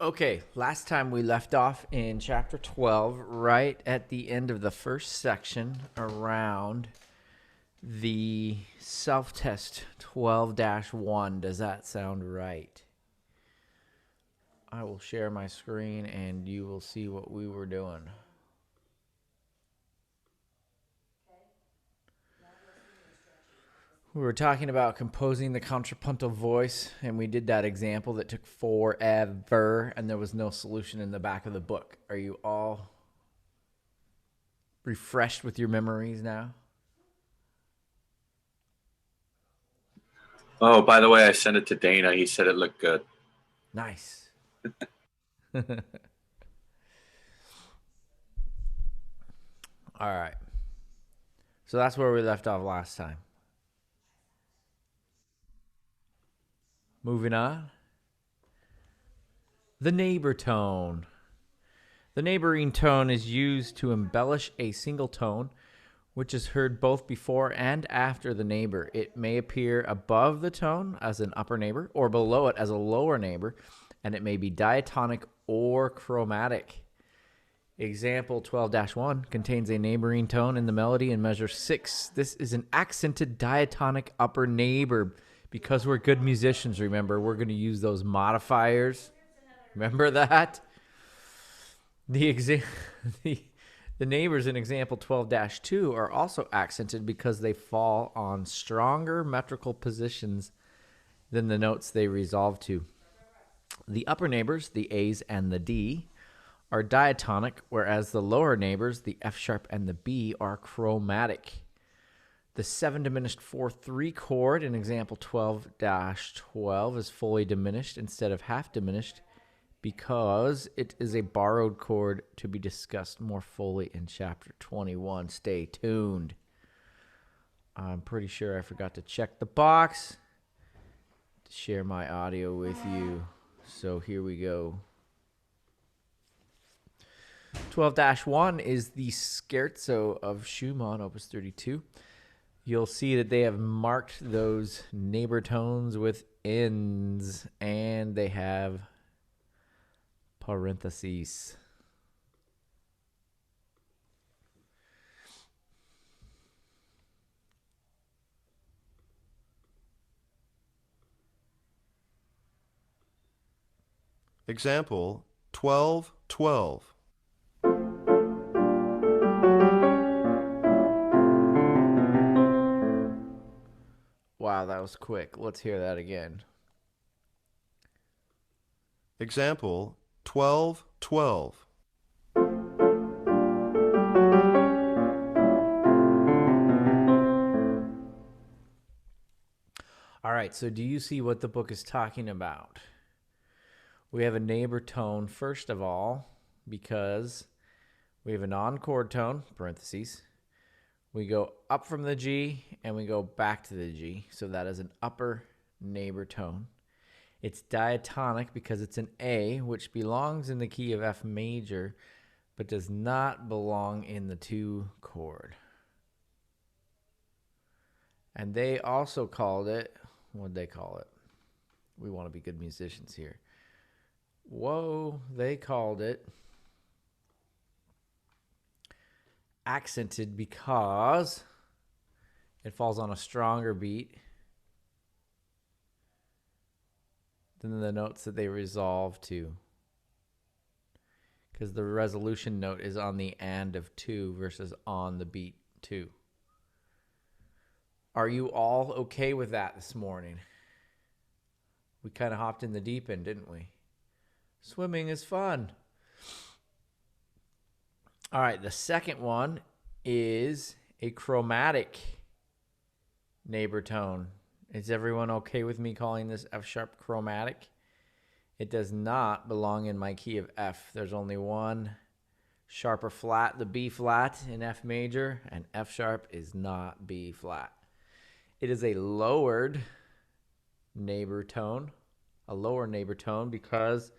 Okay, last time we left off in chapter 12, right at the end of the first section around the self test 12 1. Does that sound right? I will share my screen and you will see what we were doing. We were talking about composing the contrapuntal voice, and we did that example that took forever, and there was no solution in the back of the book. Are you all refreshed with your memories now? Oh, by the way, I sent it to Dana. He said it looked good. Nice. All right. So that's where we left off last time. Moving on. The neighbor tone. The neighboring tone is used to embellish a single tone, which is heard both before and after the neighbor. It may appear above the tone as an upper neighbor or below it as a lower neighbor, and it may be diatonic or chromatic. Example 12-1 contains a neighboring tone in the melody in measure 6. This is an accented diatonic upper neighbor. Because we're good musicians, remember, we're going to use those modifiers. Remember that? The neighbors in example 12-2 are also accented because they fall on stronger metrical positions than the notes they resolve to. The upper neighbors, the A's and the D, are diatonic, whereas the lower neighbors, the F sharp and the B, are chromatic. The 7 diminished 4/3 chord in example 12-12 is fully diminished instead of half diminished because it is a borrowed chord to be discussed more fully in chapter 21. Stay tuned. I'm pretty sure I forgot to check the box to share my audio with you. So here we go. 12-1 is the scherzo of Schumann, opus 32. You'll see that they have marked those neighbor tones with ends, and they have parentheses. Example 12-12. Wow, that was quick. Let's hear that again. Example 12-12. All right, so do you see what the book is talking about? We have a neighbor tone, first of all, because we have a non-chord tone, parentheses. We go up from the G and we go back to the G. So that is an upper neighbor tone. It's diatonic because it's an A, which belongs in the key of F major, but does not belong in the 2 chord. And they also called it, what'd they call it? We want to be good musicians here. Whoa, they called it accented because it falls on a stronger beat than the notes that they resolve to. Because the resolution note is on the and of 2 versus on the beat 2. Are you all okay with that this morning? We kind of hopped in the deep end, didn't we? Swimming is fun. All right, the second one is a chromatic neighbor tone. Is everyone okay with me calling this F sharp chromatic? It does not belong in my key of F. There's only one sharper flat, the B flat in F major, and F sharp is not B flat. It is a lowered neighbor tone, because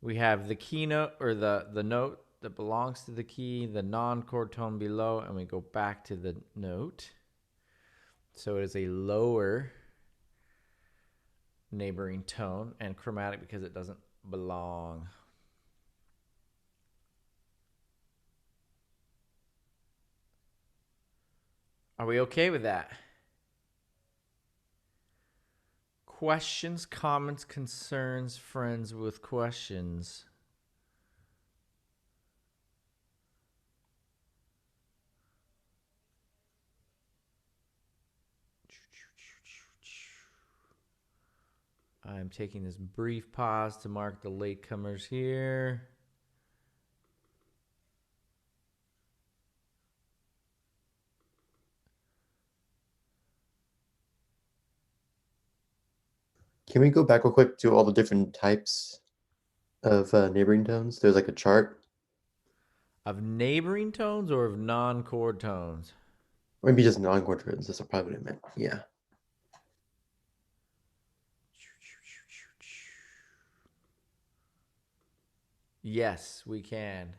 we have the key note or the note that belongs to the key, the non-chord tone below, and we go back to the note. So it is a lower neighboring tone, and chromatic because it doesn't belong. Are we okay with that? Questions, comments, concerns, friends with questions. I'm taking this brief pause to mark the latecomers here. Can we go back real quick to all the different types of neighboring tones? There's like a chart, Of neighboring tones or of non-chord tones? or maybe just non-chord tones. That's probably what I meant. Yeah. Yes, we can.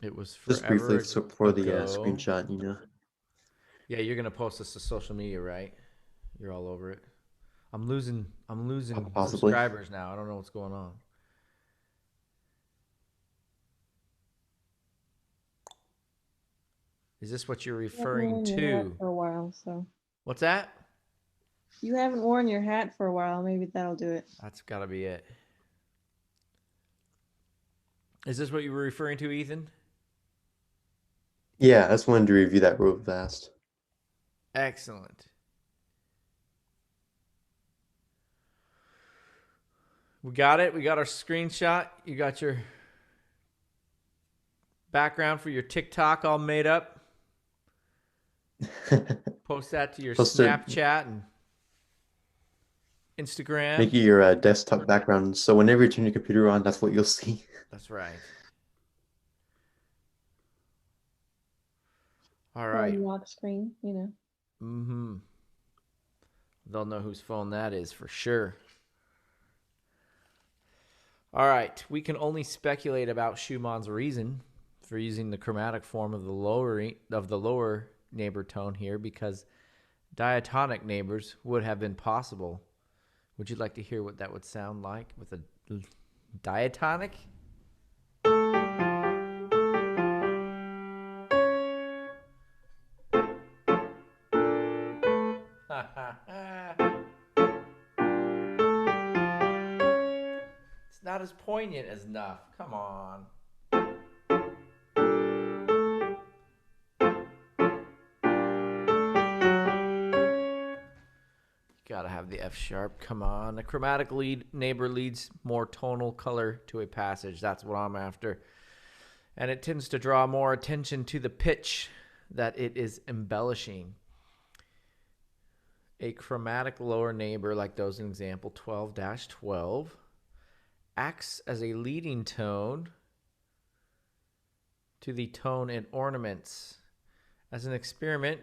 It was Just forever briefly for the ago. screenshot, you know. Yeah, you're gonna post this to social media, right? You're all over it. I'm losing Possibly. subscribers now. I don't know what's going on. Is this what you're You haven't referring worn your hat to? for a while, so What's that? you haven't worn your hat for a while. Maybe that'll do it. That's gotta be it. Is this what you were referring to, Ethan? Yeah, I just wanted to review that real fast. Excellent. We got it. We got our screenshot. You got your background for your TikTok all made up. Post that to your Post it. Snapchat and Instagram. Make it your desktop background, so whenever you turn your computer on, that's what you'll see. That's right. All Or right. lock screen, you know. Mm-hmm. They'll know whose phone that is for sure. All right. We can only speculate about Schumann's reason for using the chromatic form of the lower neighbor tone here, because diatonic neighbors would have been possible. Would you like to hear what that would sound like with a diatonic? It's not as poignant as enough. Come on. Gotta have the F sharp. Come on. A chromatic neighbor leads more tonal color to a passage. That's what I'm after. And it tends to draw more attention to the pitch that it is embellishing. A chromatic lower neighbor, like those in example 12-12, acts as a leading tone to the tone and ornaments. As an experiment,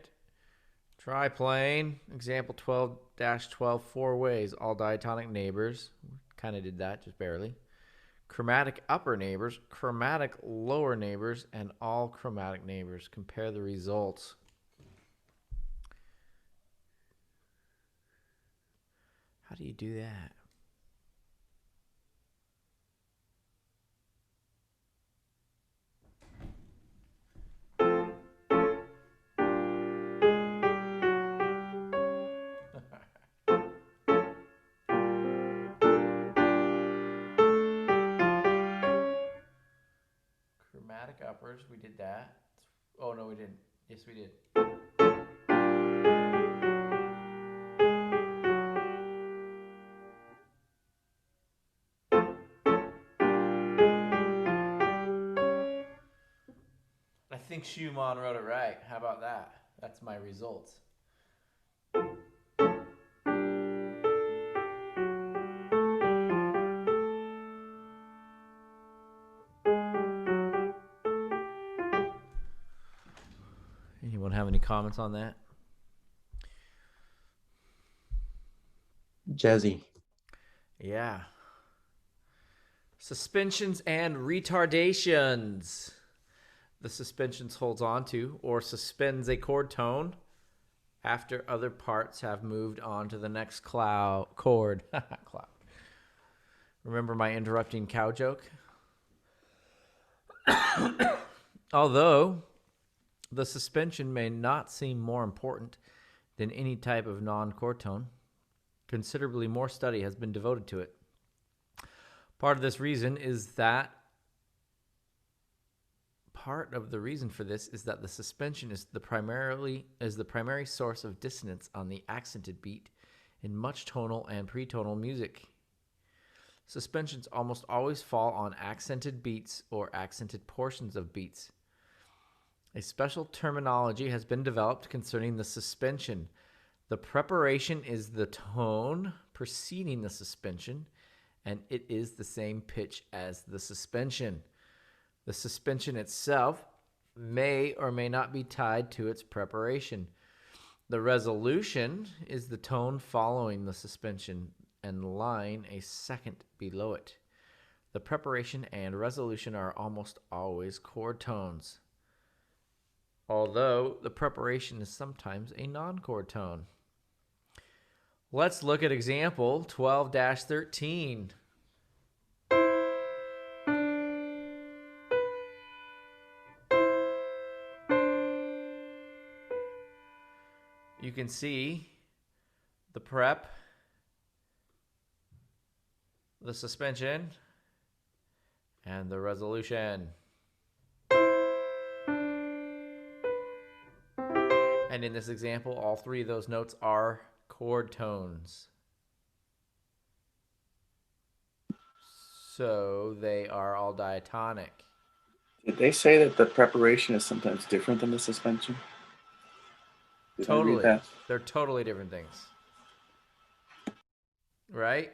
try playing example 12-12 four ways. All diatonic neighbors. Kind of did that, just barely. Chromatic upper neighbors, chromatic lower neighbors, and all chromatic neighbors. Compare the results. How do you do that? Chromatic uppers, we did that. Oh, no, we didn't. Yes, we did. I think Schumann wrote it right. How about that? That's my results. Anyone have any comments on that? Jazzy. Yeah. Suspensions and retardations. The suspensions holds on to or suspends a chord tone after other parts have moved on to the next chord. Cloud. Remember my interrupting cow joke? Although the suspension may not seem more important than any type of non-chord tone, considerably more study has been devoted to it. Part of the reason for this is that the suspension is the primary source of dissonance on the accented beat in much tonal and pretonal music. Suspensions almost always fall on accented beats or accented portions of beats. A special terminology has been developed concerning the suspension. The preparation is the tone preceding the suspension, and it is the same pitch as the suspension. The suspension itself may or may not be tied to its preparation. The resolution is the tone following the suspension and line a second below it. The preparation and resolution are almost always chord tones, although the preparation is sometimes a non-chord tone. Let's look at example 12-13. You can see the prep, the suspension, and the resolution. And in this example, all three of those notes are chord tones. So they are all diatonic. Did they say that the preparation is sometimes different than the suspension? Did I read Totally. that? They're totally different things. Right?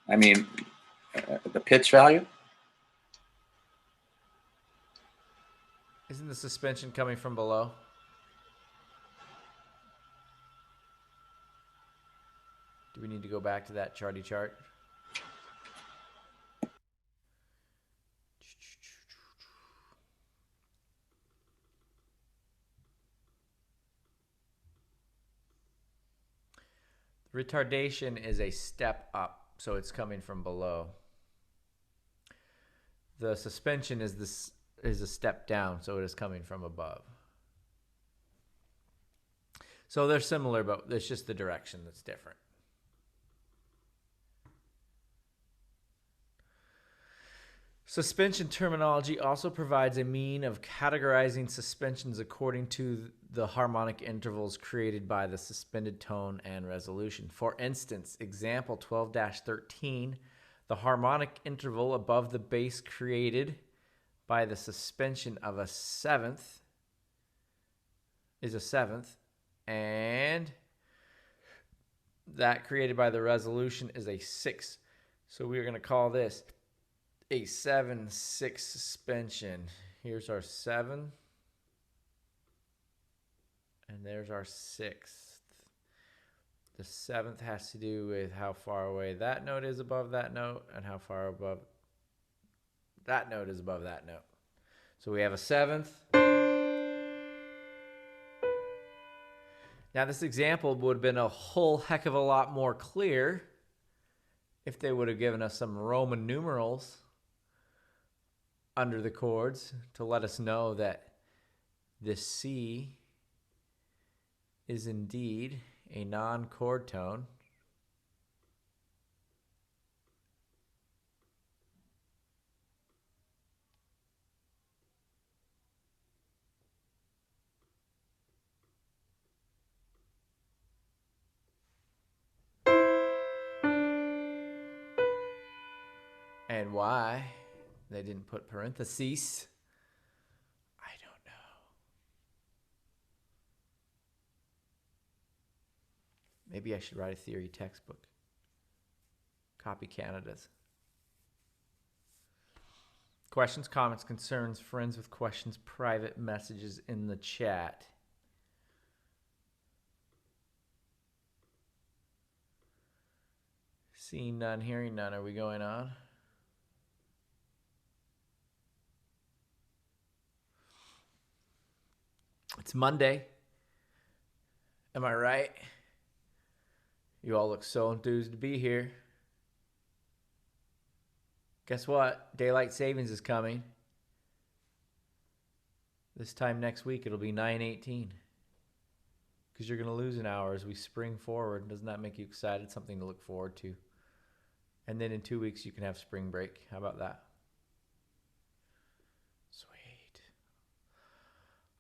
I mean, the pitch value? Isn't the suspension coming from below? Do we need to go back to that charty chart? Retardation is a step up, so it's coming from below. The suspension is a step down, so it is coming from above. So they're similar, but it's just the direction that's different. Suspension terminology also provides a mean of categorizing suspensions according to the harmonic intervals created by the suspended tone and resolution. For instance, example 12-13, the harmonic interval above the bass created by the suspension of a seventh is a seventh, and that created by the resolution is a sixth. So we're going to call this a 7/6 suspension. Here's our 7, and there's our 6th. The 7th has to do with how far away that note is above that note and how far above that note is above that note. So we have a 7th. Now this example would have been a whole heck of a lot more clear if they would have given us some Roman numerals under the chords to let us know that this C is indeed a non-chord tone. And why they didn't put parentheses, I don't know. Maybe I should write a theory textbook. Copy Canada's. Questions, comments, concerns, friends with questions, private messages in the chat. Seeing none, hearing none. Are we going on? It's Monday. Am I right? You all look so enthused to be here. Guess what? Daylight savings is coming. This time next week, it'll be 9:18. Because you're going to lose an hour as we spring forward. Doesn't that make you excited? Something to look forward to. And then in 2 weeks, you can have spring break. How about that? Sweet.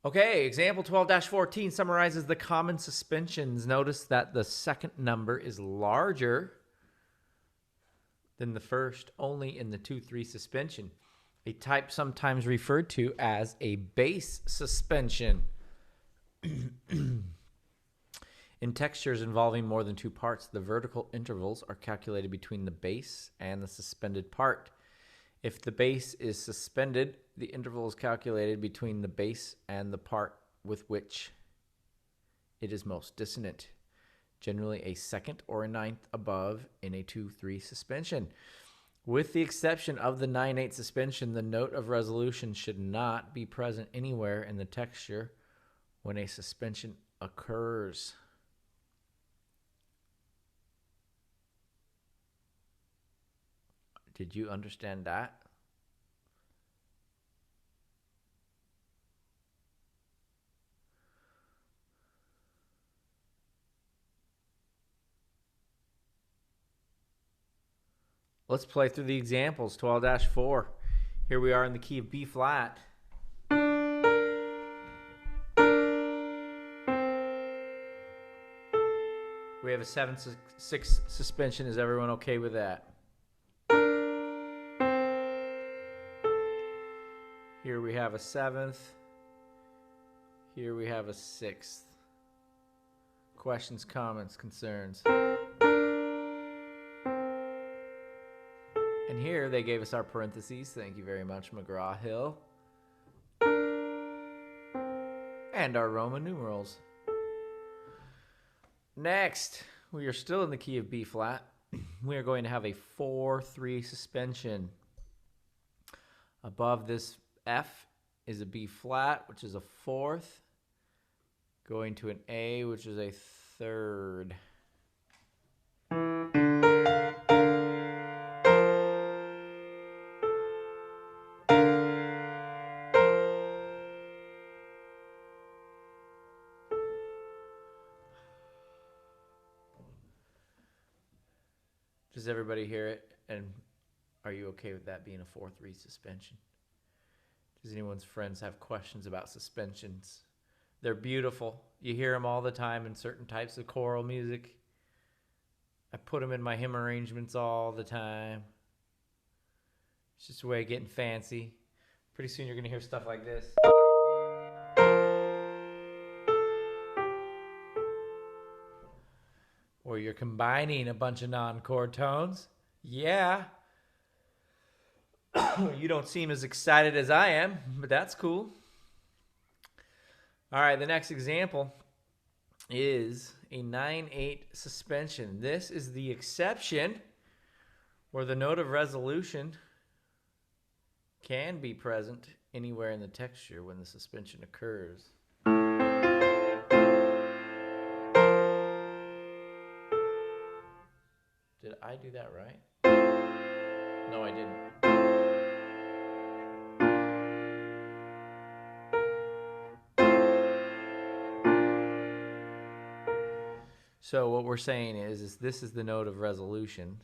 Okay, example 12-14 summarizes the common suspensions. Notice that the second number is larger than the first, only in the 2-3 suspension. A type sometimes referred to as a base suspension. In textures involving more than two parts, the vertical intervals are calculated between the base and the suspended part. If the base is suspended, the interval is calculated between the base and the part with which it is most dissonant, generally a second or a ninth above in a 2-3 suspension. With the exception of the 9/8 suspension, the note of resolution should not be present anywhere in the texture when a suspension occurs. Did you understand that? Let's play through the examples. 12-4. Here we are in the key of B flat. We have a 7/6 suspension. Is everyone okay with that? Here we have a 7th. Here we have a 6th. Questions, comments, concerns? And here they gave us our parentheses. Thank you very much, McGraw-Hill. And our Roman numerals. Next, we are still in the key of B flat. We are going to have a 4/3 suspension. Above this F is a B flat, which is a 4th, going to an A, which is a 3rd. Does everybody hear it? And are you okay with that being a 4/3 suspension? Does anyone's friends have questions about suspensions? They're beautiful. You hear them all the time in certain types of choral music. I put them in my hymn arrangements all the time. It's just a way of getting fancy. Pretty soon you're going to hear stuff like this. Or you're combining a bunch of non-chord tones. Yeah. You don't seem as excited as I am, but that's cool. All right, the next example is a 9/8 suspension. This is the exception where the note of resolution can be present anywhere in the texture when the suspension occurs. Did I do that right? No, I didn't. So what we're saying is this is the note of resolution.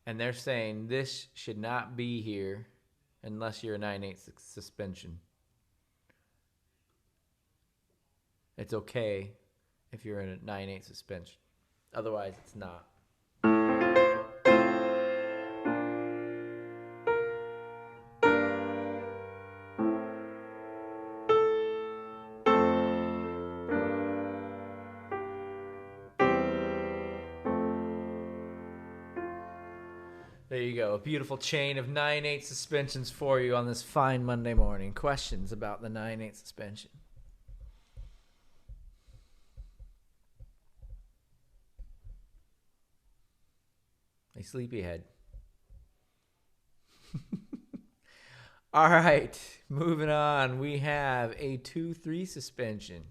And they're saying this should not be here unless you're a 9/8 suspension. It's okay if you're in a 9/8 suspension. Otherwise, it's not. There you go. A beautiful chain of 9/8 suspensions for you on this fine Monday morning. Questions about the 9/8 suspension? A sleepyhead. All right, moving on. We have a 2-3 suspension.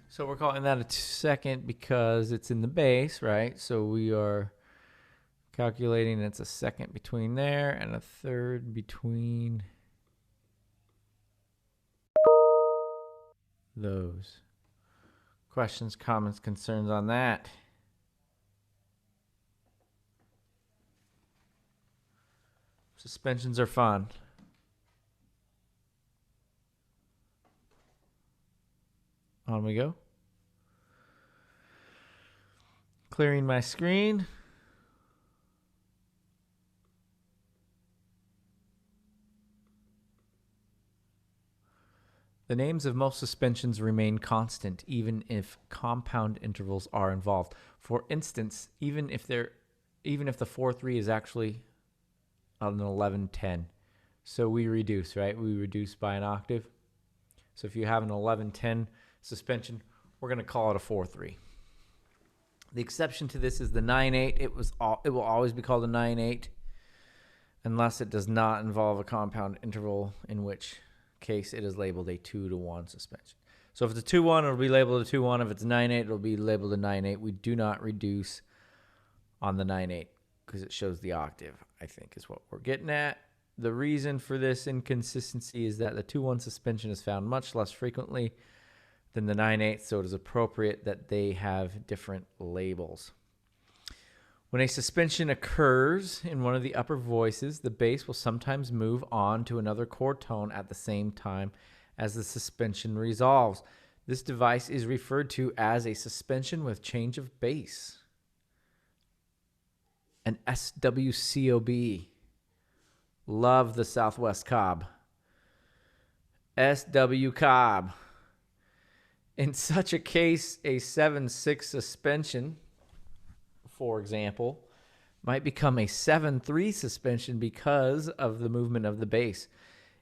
So we're calling that a second because it's in the bass, right? So we are calculating it's a second between there and a third between those. Questions, comments, concerns on that? Suspensions are fun. On we go. Clearing my screen. The names of most suspensions remain constant even if compound intervals are involved. For instance, even if the 4-3 is actually an 11-10. So we reduce, right? We reduce by an octave. So if you have an 11-10 suspension, we're going to call it a 4-3. The exception to this is the 9-8. It will always be called a 9-8 unless it does not involve a compound interval, in which case it is labeled a 2-1 suspension. So if it's a 2-1, it'll be labeled a 2-1. If it's 9-8, it'll be labeled a 9-8. We do not reduce on the 9-8 because it shows the octave, I think is what we're getting at. The reason for this inconsistency is that the 2-1 suspension is found much less frequently than the 9-8, so it is appropriate that they have different labels. When a suspension occurs in one of the upper voices, the bass will sometimes move on to another chord tone at the same time as the suspension resolves. This device is referred to as a suspension with change of bass, an SWCOB. Love the Southwest Cobb. SW Cobb. In such a case, a 7-6 suspension, for example, might become a 7-3 suspension because of the movement of the bass.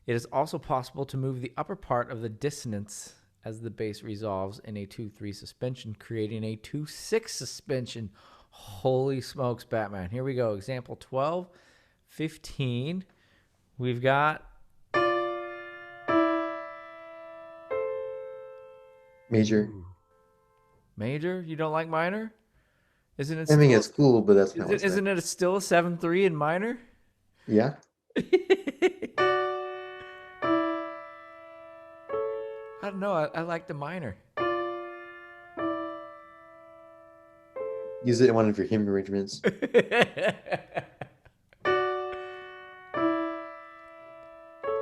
It is also possible to move the upper part of the dissonance as the bass resolves in a 2-3 suspension, creating a 2-6 suspension. Holy smokes, Batman. Here we go. Example 12, 15. We've got Major. major. You don't like minor? Isn't it I mean, still, it's cool, but that's not what's isn't it still a 7-3 in minor? Yeah. I don't know. I like the minor. Use it in one of your hymn arrangements.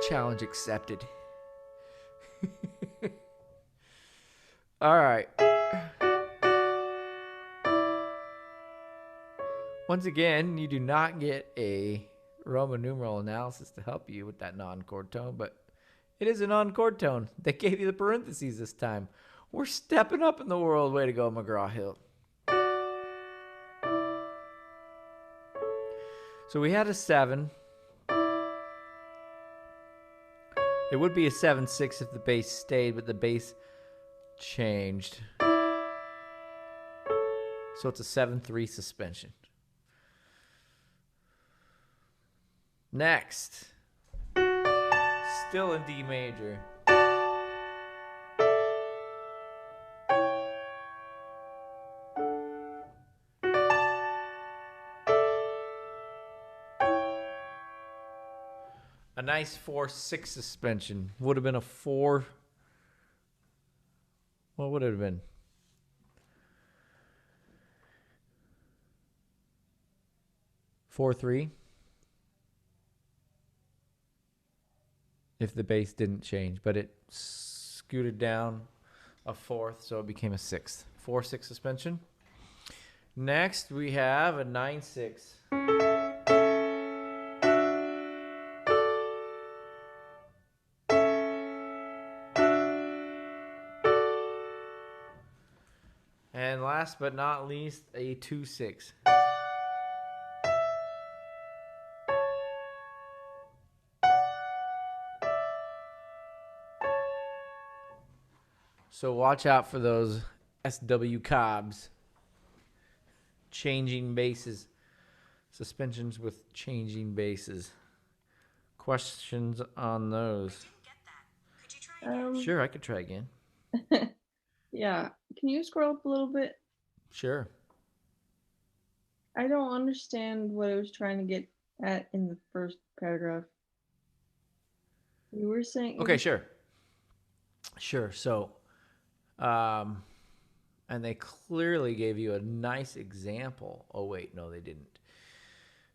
Challenge accepted. All right. Once again, you do not get a Roman numeral analysis to help you with that non-chord tone, but it is a non-chord tone. They gave you the parentheses this time. We're stepping up in the world. Way to go, McGraw-Hill. So we had a 7. It would be a 7-6 if the bass stayed, but the bass changed. So it's a 7-3 suspension. Next. Still in D major. A nice 4-6 suspension. Would have been a 4. What would it have been? 4-3. If the bass didn't change, but it scooted down a 4th, so it became a 6th. 4-6 suspension. Next, we have a 9-6. And last but not least, a 2/6. So watch out for those SW Cobbs. Changing bases. Suspensions with changing bases. Questions on those? Sure, I could try again. Yeah. Can you scroll up a little bit? Sure. I don't understand what it was trying to get at in the first paragraph. You were saying. Okay, sure. Sure. So, and they clearly gave you a nice example. Oh, wait, no, they didn't.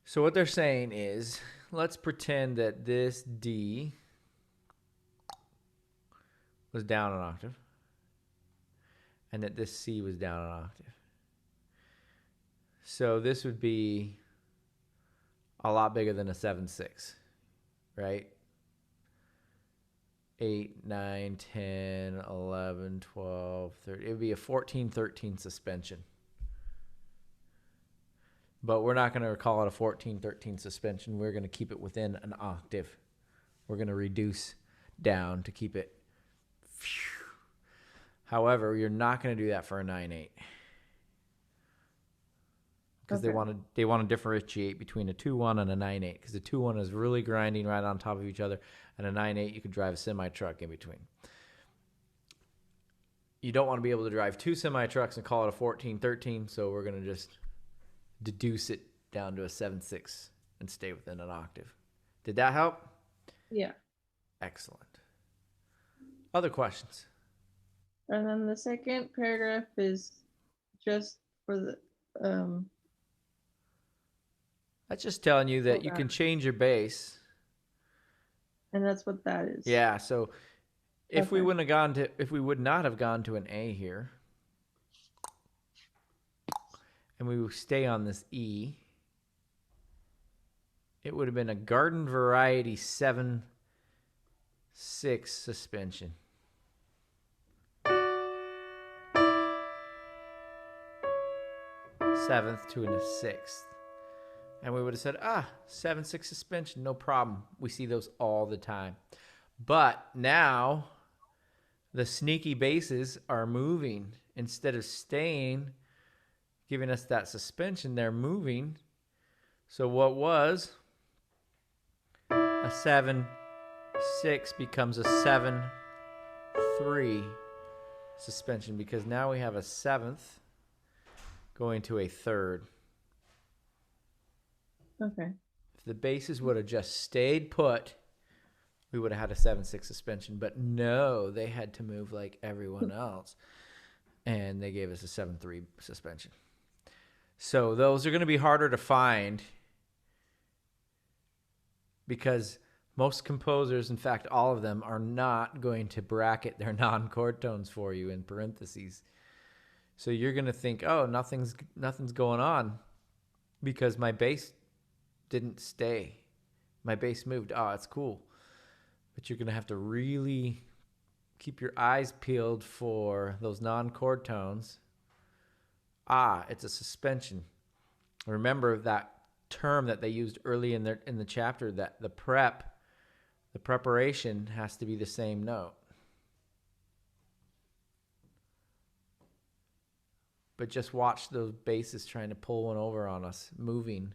So what they're saying is, let's pretend that this D was down an octave and that this C was down an octave. So this would be a lot bigger than a 7/6, right? 8, 9, 10, 11, 12, 13. It would be a 14-13 suspension. But we're not going to call it a 14-13 suspension. We're going to keep it within an octave. We're going to reduce down to keep it. However, you're not going to do that for a 9/8. Because they want to differentiate between a 2/1 and a 9/8. Because the 2/1 is really grinding right on top of each other, and a 9/8 you could drive a semi truck in between. You don't want to be able to drive two semi trucks and call it a 14-13. So we're going to just deduce it down to a 7/6 and stay within an octave. Did that help? Yeah. Excellent. Other questions? And then the second paragraph is just for the That's just telling you that you can change your base. and that's what that is. Yeah, so if we Okay. would not have gone to an A here, and we would stay on this E, it would have been a garden variety 7/6 suspension. Seventh to a sixth. And we would have said, 7/6 suspension, no problem. We see those all the time. But now the sneaky bases are moving. Instead of staying, giving us that suspension, they're moving. So what was a 7/6 becomes a 7/3 suspension, because now we have a seventh going to a third. Okay. If the bases would have just stayed put, we would have had a 7/6 suspension. But no, they had to move like everyone else. And they gave us a 7/3 suspension. So those are going to be harder to find, because most composers, in fact, all of them, are not going to bracket their non-chord tones for you in parentheses. So you're going to think, oh, nothing's going on because my bass didn't stay. My bass moved. Oh, it's cool. But you're going to have to really keep your eyes peeled for those non-chord tones. It's a suspension. Remember that term that they used early in the chapter, that the preparation has to be the same note. But just watch those basses trying to pull one over on us, moving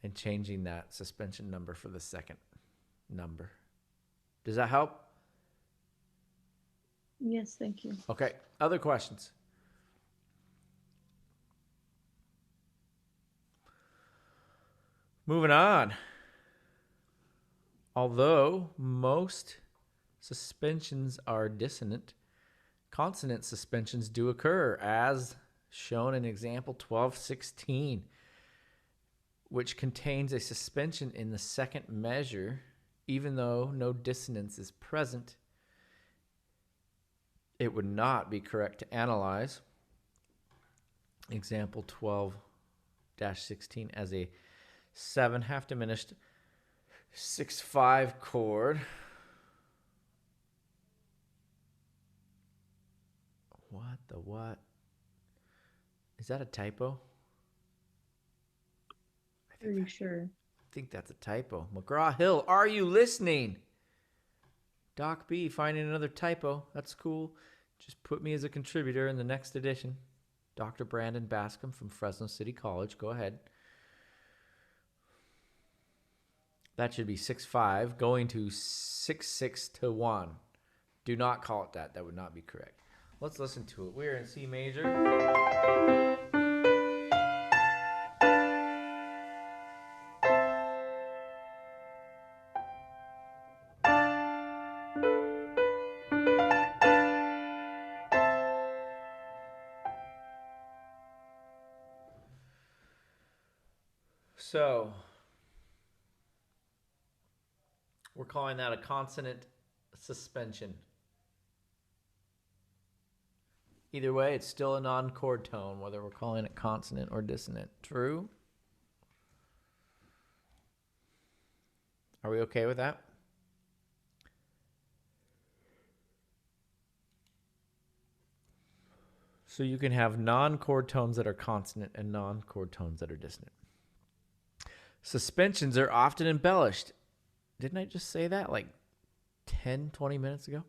and changing that suspension number for the second number. Does that help? Yes, thank you. Okay, other questions? Moving on. Although most suspensions are dissonant, consonant suspensions do occur, as shown in example 12:16, which contains a suspension in the second measure, even though no dissonance is present. It would not be correct to analyze example 12-16 as a 7 half diminished 6/5 chord. What? Is that a typo? Pretty sure. I think that's a typo. McGraw-Hill, are you listening? Doc B finding another typo. That's cool. Just put me as a contributor in the next edition. Dr. Brandon Bascom from Fresno City College. Go ahead. That should be 6-5 going to 6-6 to 1. Do not call it that. That would not be correct. Let's listen to it. We're in C major. So, we're calling that a consonant suspension. Either way, it's still a non-chord tone, whether we're calling it consonant or dissonant. True? Are we okay with that? So you can have non-chord tones that are consonant and non-chord tones that are dissonant. Suspensions are often embellished. Didn't I just say that like 10, 20 minutes ago?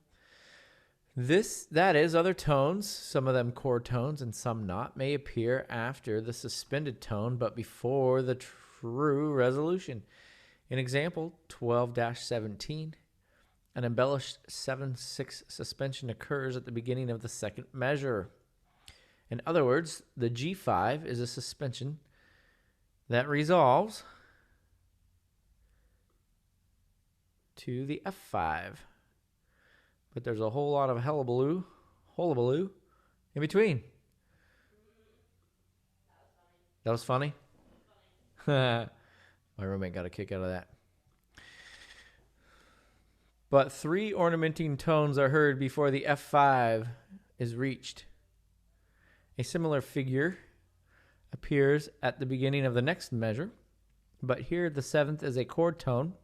That is, other tones, some of them chord tones and some not, may appear after the suspended tone but before the true resolution. In example, 12-17, an embellished 7/6 suspension occurs at the beginning of the second measure. In other words, the G5 is a suspension that resolves to the F5. But there's a whole lot of hullabaloo in between. That was funny? My roommate got a kick out of that. But 3 ornamenting tones are heard before the F5 is reached. A similar figure appears at the beginning of the next measure, but here the 7th is a chord tone,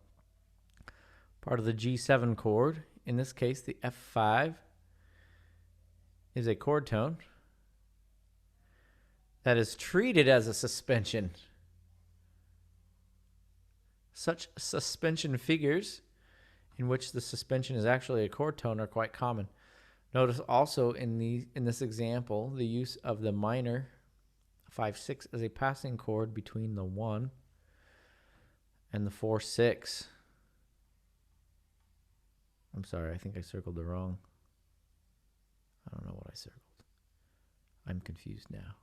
part of the G7 chord. In this case, the F5 is a chord tone that is treated as a suspension. Such suspension figures, in which the suspension is actually a chord tone, are quite common. Notice also in this example the use of the minor 5/6 as a passing chord between the 1 and the 4/6. I'm sorry, I think I circled the wrong. I don't know what I circled. I'm confused now.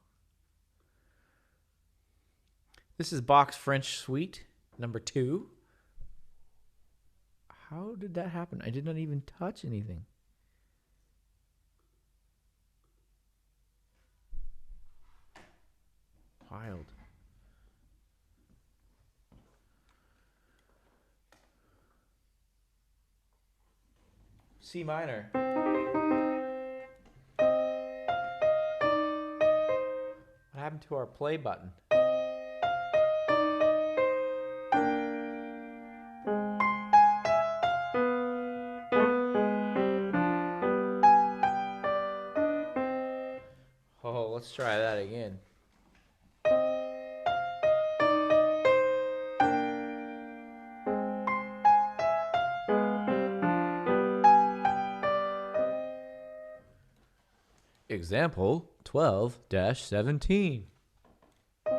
This is Bach's French Suite, number 2. How did that happen? I did not even touch anything. Wild. C minor. What happened to our play button? Oh, let's try that again. Example 12-17. A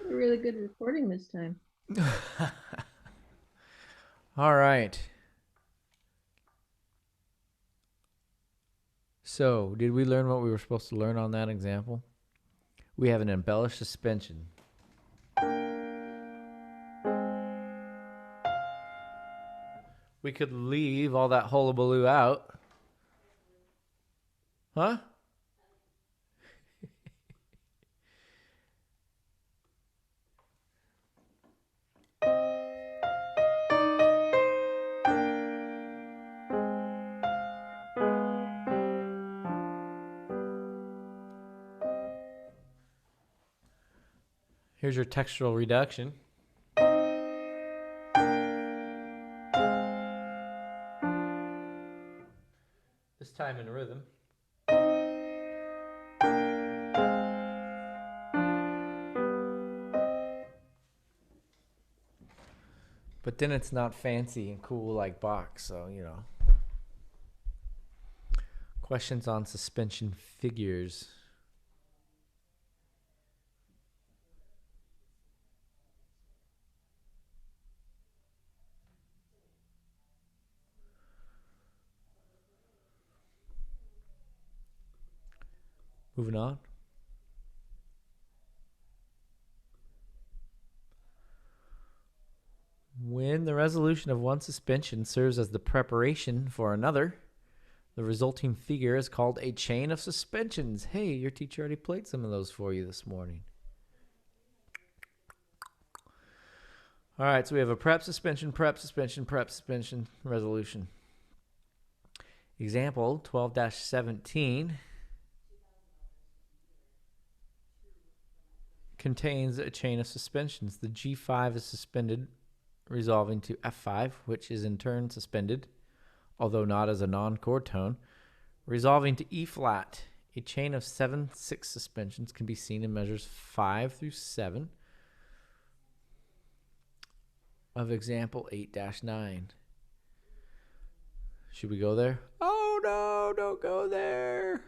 really good recording this time. All right. So, did we learn what we were supposed to learn on that example? We have an embellished suspension. We could leave all that hullabaloo out. Huh? Here's your textural reduction. time in rhythm. But then it's not fancy and cool like Bach, so, you know. Questions on suspension figures. Moving on. When the resolution of one suspension serves as the preparation for another, the resulting figure is called a chain of suspensions. Hey, your teacher already played some of those for you this morning. All right, so we have a prep suspension, resolution. Example 12-17 contains a chain of suspensions. The G5 is suspended, resolving to F5, which is in turn suspended, although not as a non-chord tone, resolving to E flat. A chain of 7/6 suspensions can be seen in measures 5 through 7 of example 8-9. Should we go there? Oh no, don't go there.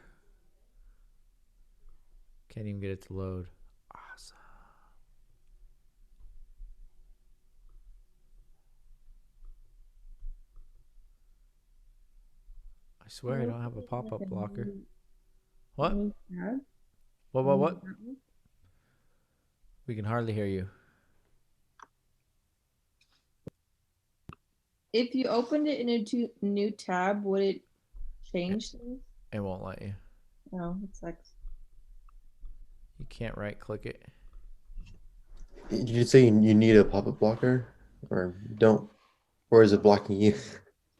Can't even get it to load. Awesome. I swear I don't have a pop-up blocker. What? What? We can hardly hear you. If you opened it in a new tab, would it change things? It won't let you. No, it sucks. You can't right-click it. Did you say you need a pop-up blocker, or don't, or is it blocking you?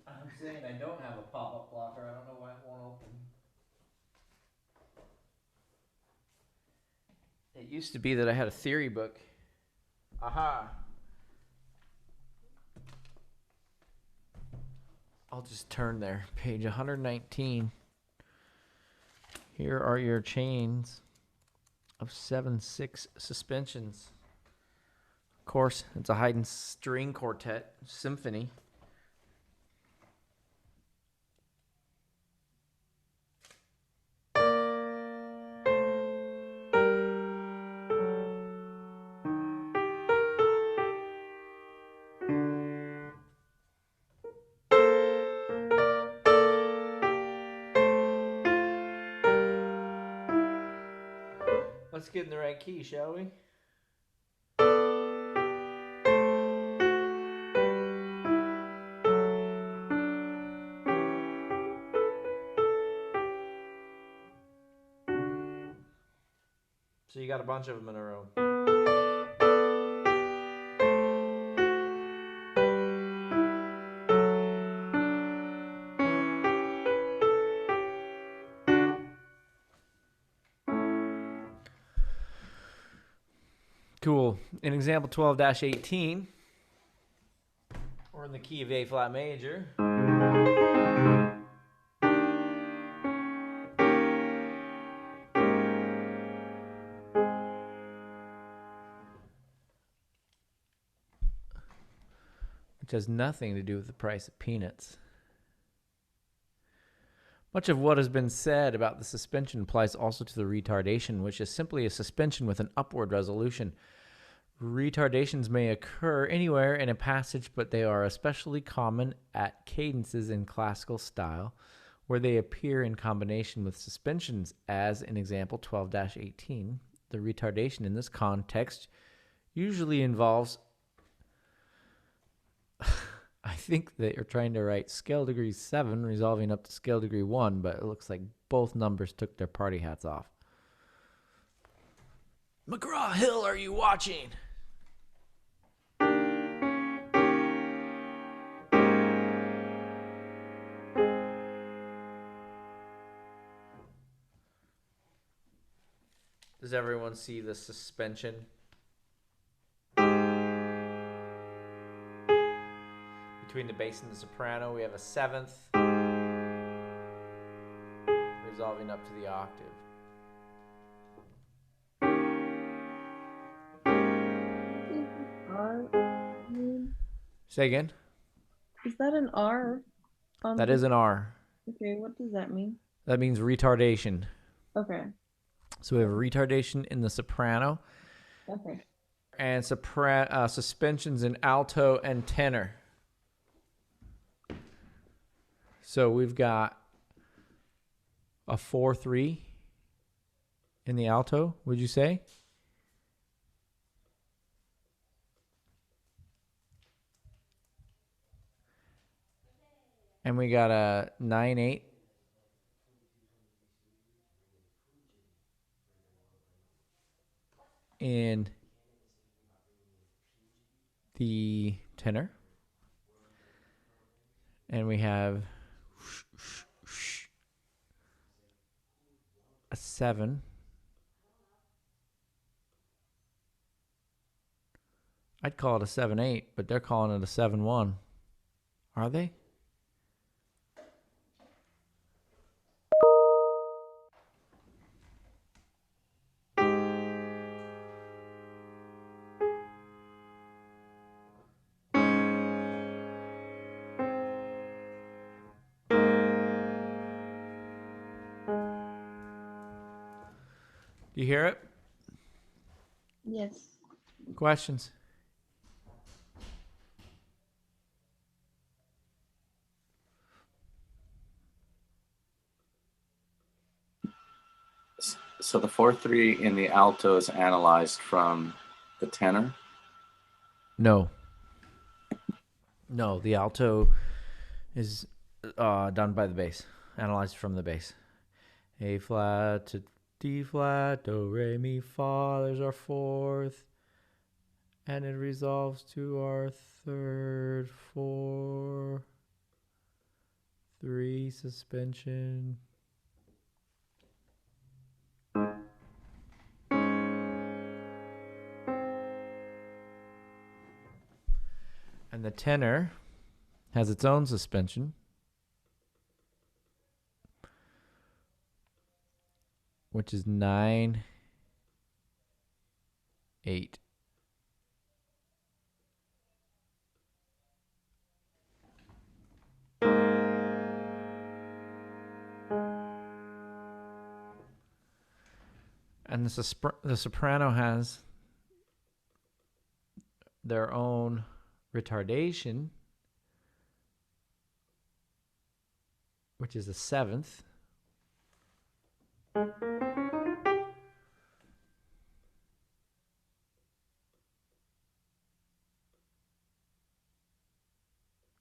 I'm saying I don't have a pop-up blocker. I don't know why it won't open. It used to be that I had a theory book. Aha. I'll just turn there. Page 119. Here are your chains of 7/6 suspensions. Of course, it's a Haydn string quartet symphony. Let's get in the right key, shall we? So you got a bunch of them in a row. Cool. In example 12-18, we're in the key of A flat major. Which has nothing to do with the price of peanuts. Much of what has been said about the suspension applies also to the retardation, which is simply a suspension with an upward resolution. Retardations may occur anywhere in a passage, but they are especially common at cadences in classical style, where they appear in combination with suspensions, as in example 12-18. The retardation in this context usually involves... I think that you're trying to write scale degree 7 resolving up to scale degree 1, but it looks like both numbers took their party hats off. McGraw-Hill, are you watching? Does everyone see the suspension? Between the bass and the soprano, we have a 7th. resolving up to the octave. R. Say again. Is that an R? That is an R. Okay, what does that mean? That means retardation. Okay. So we have retardation in the soprano Okay. and suspensions in alto and tenor. So we've got a 4-3 in the alto, would you say? And we got a 9-8 in the tenor. And we have a 7. I'd call it a 7-8, but they're calling it a 7-1. Are they? Do you hear it? Yes. Questions? So the 4-3 in the alto is analyzed from the tenor. No. No, the alto is done by the bass, analyzed from the bass. A flat to D flat, do, re, mi, fa, there's our 4th. And it resolves to our 3rd, 4, 3, suspension. And the tenor has its own suspension, which is 9, 8. And the soprano has their own retardation, which is a 7th.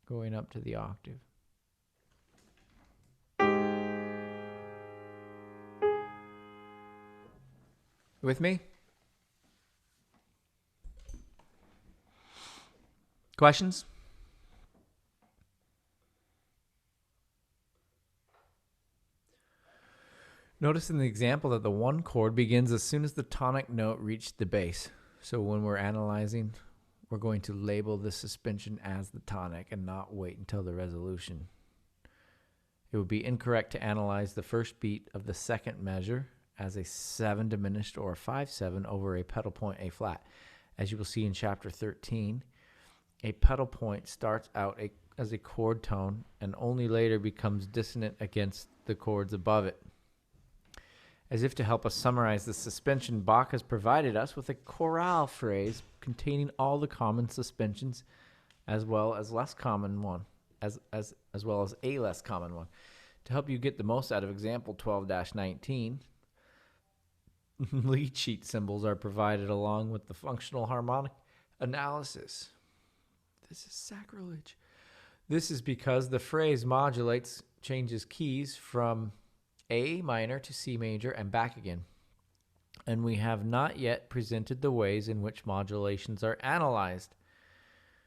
Going up to the octave. With me? Questions? Notice in the example that the 1 chord begins as soon as the tonic note reached the bass. So when we're analyzing, we're going to label the suspension as the tonic and not wait until the resolution. It would be incorrect to analyze the first beat of the second measure as a 7 diminished or a 5/7 over a pedal point A flat. As you will see in chapter 13, a pedal point starts out as a chord tone and only later becomes dissonant against the chords above it. As if to help us summarize the suspension, Bach has provided us with a chorale phrase containing all the common suspensions as well as less common one, as well as a less common one. To help you get the most out of example 12-19, lead sheet symbols are provided along with the functional harmonic analysis. This is sacrilege. This is because the phrase modulates, changes keys from A minor to C major and back again. And we have not yet presented the ways in which modulations are analyzed.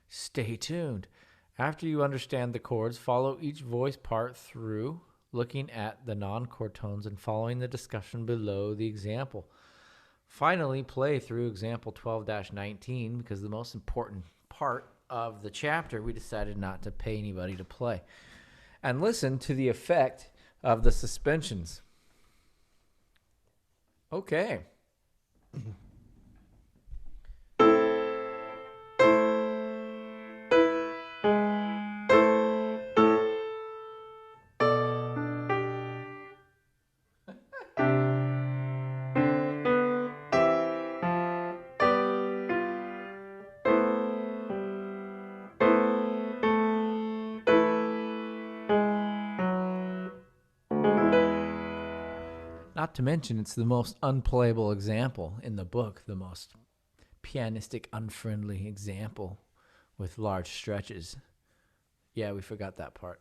Stay tuned. After you understand the chords, follow each voice part through, looking at the non-chord tones and following the discussion below the example. Finally, play through example 12-19 because the most important part of the chapter we decided not to pay anybody to play. And listen to the effect of the suspensions. Okay. Not to mention, it's the most unplayable example in the book, the most pianistic, unfriendly example with large stretches. Yeah, we forgot that part.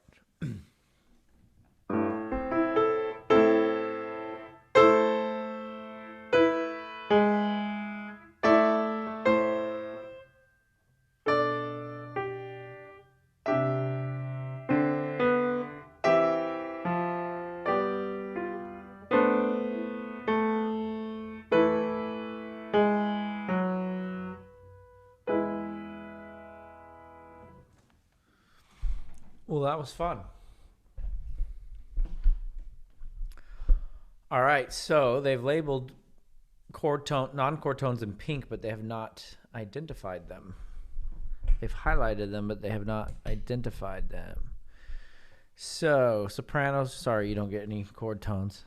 Well, that was fun. All right, so they've labeled non-chord tones in pink, but they have not identified them. They've highlighted them, but they have not identified them. So, sopranos, sorry, you don't get any chord tones.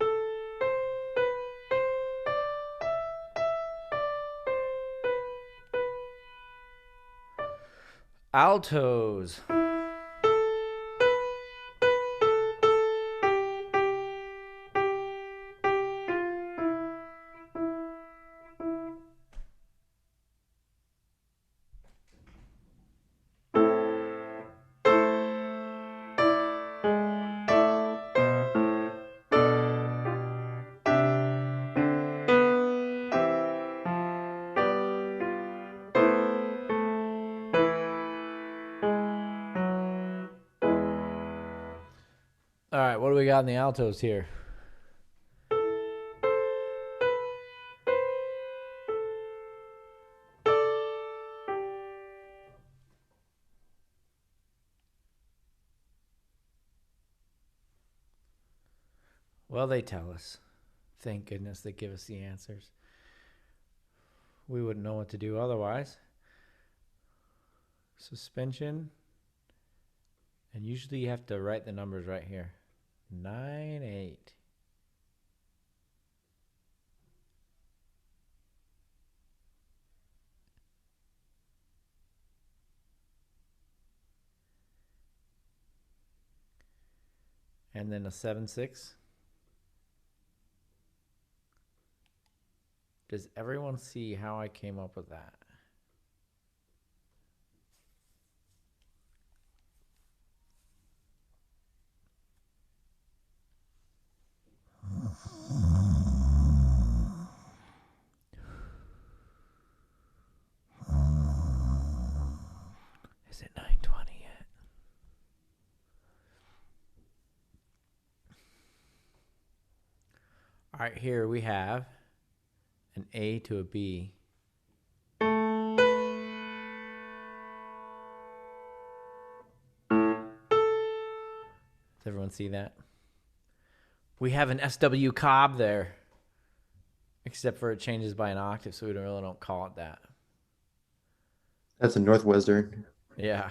Altos. All right, what do we got in the altos here? Well, they tell us. Thank goodness they give us the answers. We wouldn't know what to do otherwise. Suspension. And usually you have to write the numbers right here. 9, 8. And then a 7, 6. Does everyone see how I came up with that? Is it 9:20 yet? All right, here we have an A to a B. Does everyone see that? We have an SW Cobb there, except for it changes by an octave, so we really don't call it that. That's a Northwestern. Yeah.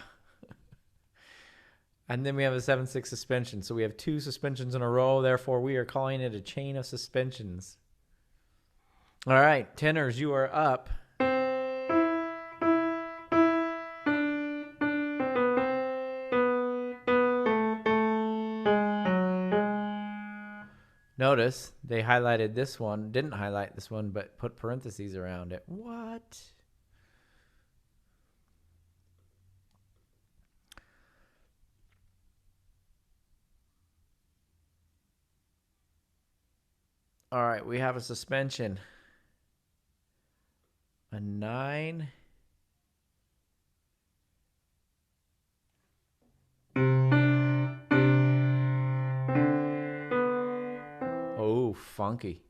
And then we have a 7/6 suspension. So we have 2 suspensions in a row. Therefore, we are calling it a chain of suspensions. All right, tenors, you are up. Notice they highlighted this one, didn't highlight this one, but put parentheses around it. What? All right, we have a suspension. A 9. Oh, funky.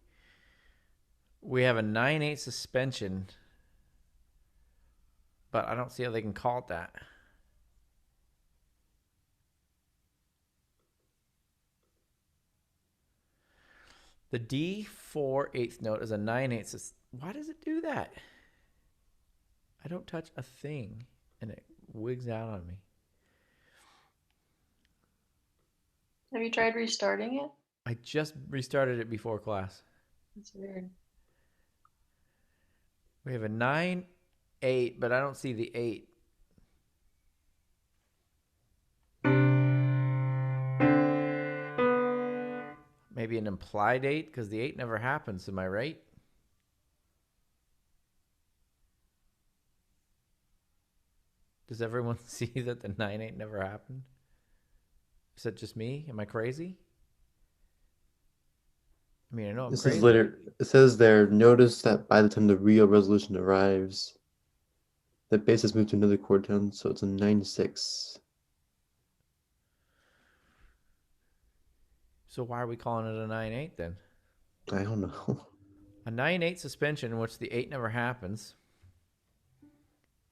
We have a 9/8 suspension, but I don't see how they can call it that. The D4 eighth note is a 9/8. Why does it do that? I don't touch a thing, and it wigs out on me. Have you tried restarting it? I just restarted it before class. That's weird. We have a 9/8, but I don't see the 8. Maybe an implied 8, because the 8 never happens, am I right? Does everyone see that the 9/8 never happened? Is that just me? Am I crazy? I mean, I know I'm This crazy. is later. It says there, notice that by the time the real resolution arrives, the bass has moved to another chord tone, so it's a 9/6. So why are we calling it a 9/8 then? I don't know. A 9/8 suspension in which the 8 never happens.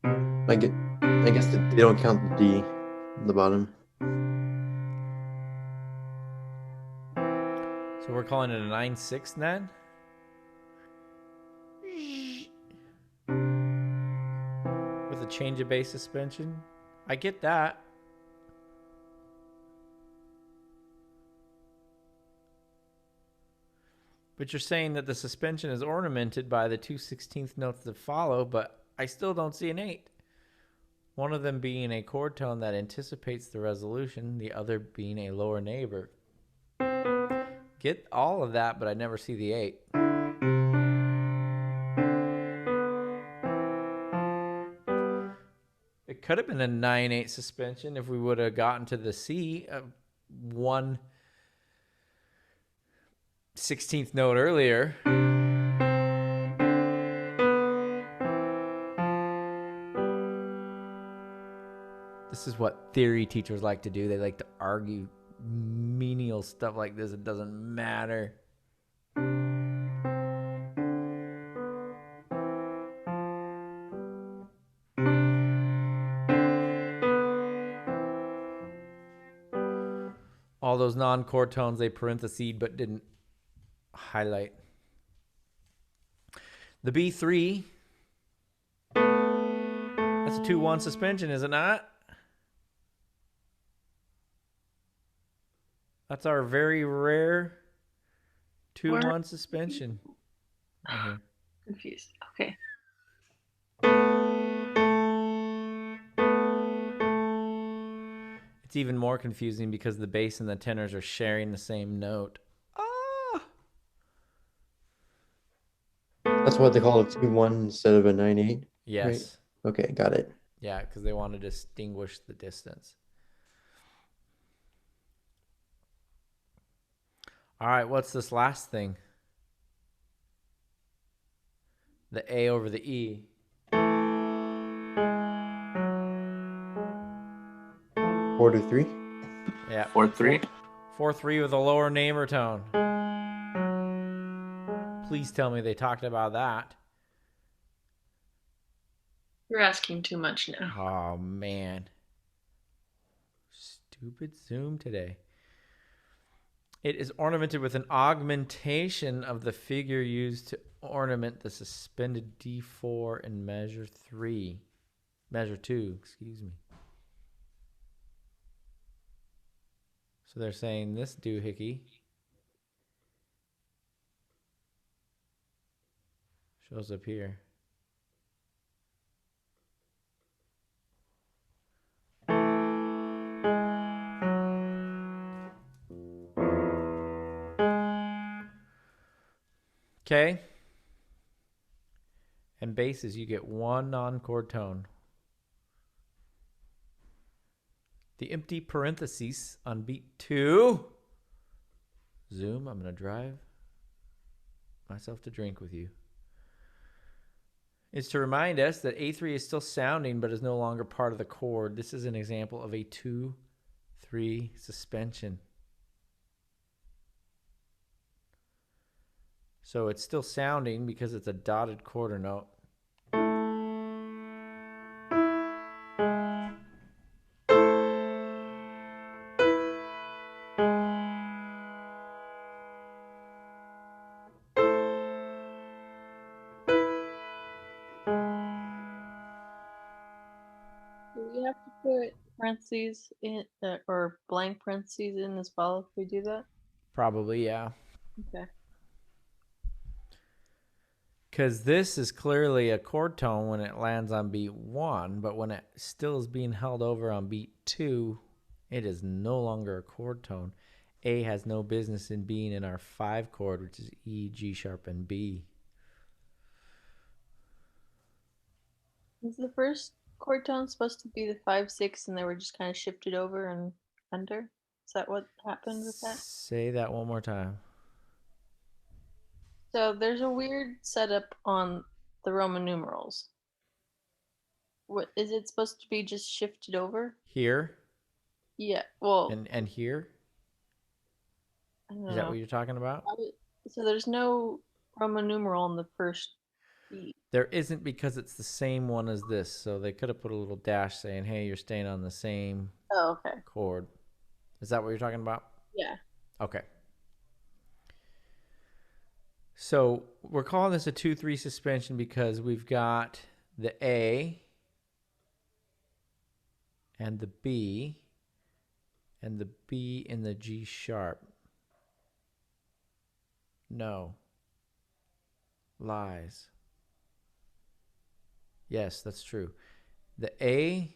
I guess they don't count the D on the bottom. So we're calling it a 9/6 then? With a change of bass suspension? I get that. But you're saying that the suspension is ornamented by the 2/16 notes that follow, but I still don't see an 8. One of them being a chord tone that anticipates the resolution, the other being a lower neighbor. Get all of that, but I never see the 8. It could have been a 9/8 suspension if we would have gotten to the C 1/16 note earlier. This is what theory teachers like to do. They like to argue menial stuff like this. It doesn't matter. All those non-chord tones they parenthesed but didn't highlight. The B3, that's a 2/1 suspension, is it not? That's our very rare 2/1 suspension. Okay. Confused. Okay. It's even more confusing because the bass and the tenors are sharing the same note. Ah! That's what they call a 2/1 instead of a 9/8. Yes. Right? Okay, got it. Yeah, because they want to distinguish the distance. All right, what's this last thing? The A over the E. 4/3. Yeah. 4/3. 4/3 with a lower neighbor tone. Please tell me they talked about that. You're asking too much now. Oh, man. Stupid Zoom today. It is ornamented with an augmentation of the figure used to ornament the suspended D4 in measure 2, excuse me. So they're saying this doohickey shows up here. Okay. And basses, you get one non-chord tone. The empty parentheses on beat 2. Zoom, I'm going to drive myself to drink with you. Is to remind us that A3 is still sounding but is no longer part of the chord. This is an example of a 2/3 suspension. So it's still sounding because it's a dotted quarter note. have to put parentheses in or blank parentheses in as well if we do that? Probably, yeah. Okay. Because this is clearly a chord tone when it lands on beat 1, but when it still is being held over on beat 2, it is no longer a chord tone. A has no business in being in our 5 chord, which is E, G sharp, and B. Is the first chord tone supposed to be the 5/6 and they were just kind of shifted over and under? Is that what happened with that? Say that one more time. So there's a weird setup on the Roman numerals. What is it supposed to be just shifted over? Here Yeah. Well, and here. I don't Is that know. what you're talking about? So there's no Roman numeral in the first beat. There isn't, because it's the same one as this. So they could have put a little dash saying, hey, you're staying on the same Oh, okay. chord. Is that what you're talking about? Yeah. Okay. So we're calling this a 2-3 suspension because we've got the A and the B and the B in the G sharp. No. Lies. Yes, that's true. The A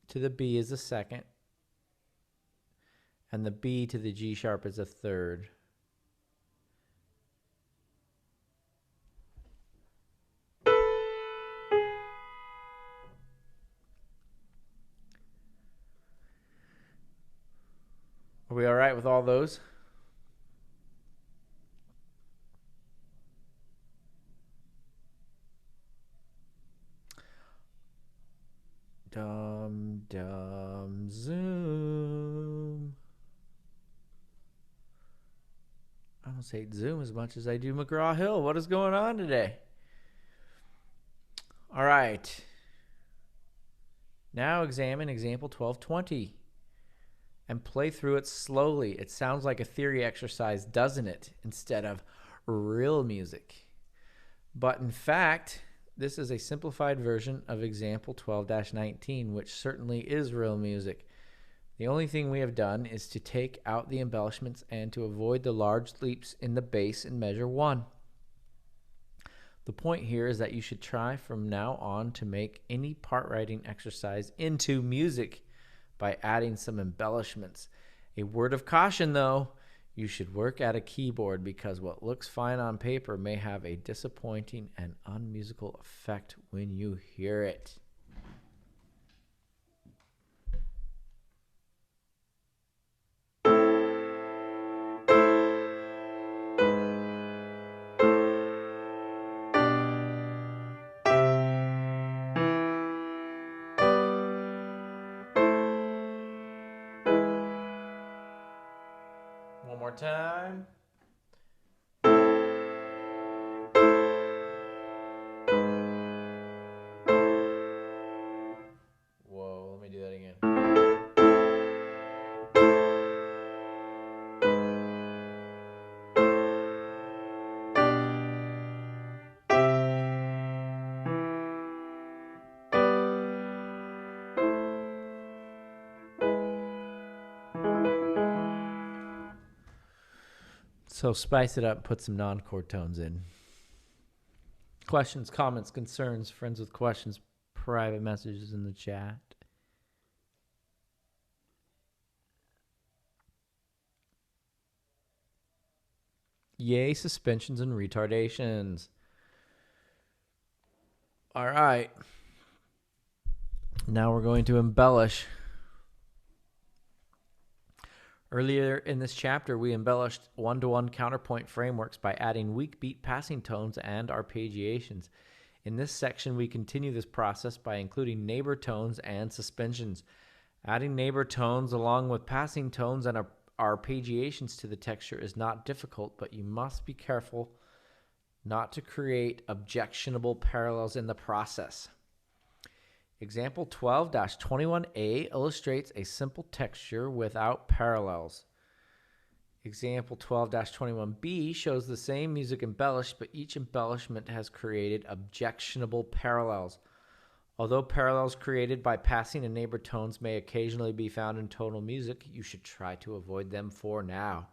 to the B is the second, and the B to the G sharp is a third. Are we all right with all those? Dum dum zoom. I don't say Zoom as much as I do McGraw Hill. What is going on today? All right. Now examine example 1220 and play through it slowly. It sounds like a theory exercise, doesn't it? Instead of real music. But in fact, this is a simplified version of example 12-19, which certainly is real music. The only thing we have done is to take out the embellishments and to avoid the large leaps in the bass in measure 1. The point here is that you should try from now on to make any part writing exercise into music by adding some embellishments. A word of caution though, you should work at a keyboard because what looks fine on paper may have a disappointing and unmusical effect when you hear it. One more time. Whoa, let me do that again. So spice it up, put some non-chord tones in. Questions, comments, concerns, friends with questions, private messages in the chat. Yay, suspensions and retardations. All right. Now we're going to embellish. Earlier in this chapter, we embellished one-to-one counterpoint frameworks by adding weak beat passing tones and arpeggiations. In this section, we continue this process by including neighbor tones and suspensions. Adding neighbor tones along with passing tones and arpeggiations to the texture is not difficult, but you must be careful not to create objectionable parallels in the process. Example 12-21A illustrates a simple texture without parallels. Example 12-21B shows the same music embellished, but each embellishment has created objectionable parallels. Although parallels created by passing and neighbor tones may occasionally be found in tonal music, you should try to avoid them for now.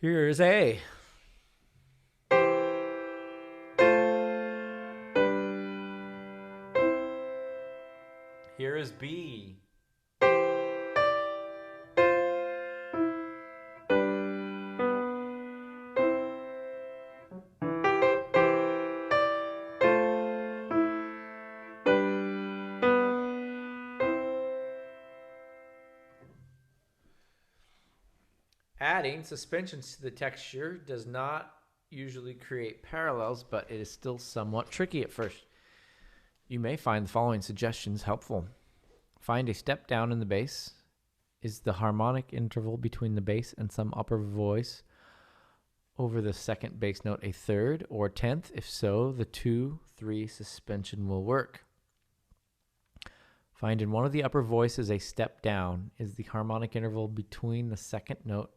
Here's A. Here is B. Adding suspensions to the texture does not usually create parallels, but it is still somewhat tricky at first. You may find the following suggestions helpful. Find a step down in the bass. Is the harmonic interval between the bass and some upper voice over the second bass note a third or tenth? If so, the 2-3 suspension will work. Find in one of the upper voices a step down. Is the harmonic interval between the second note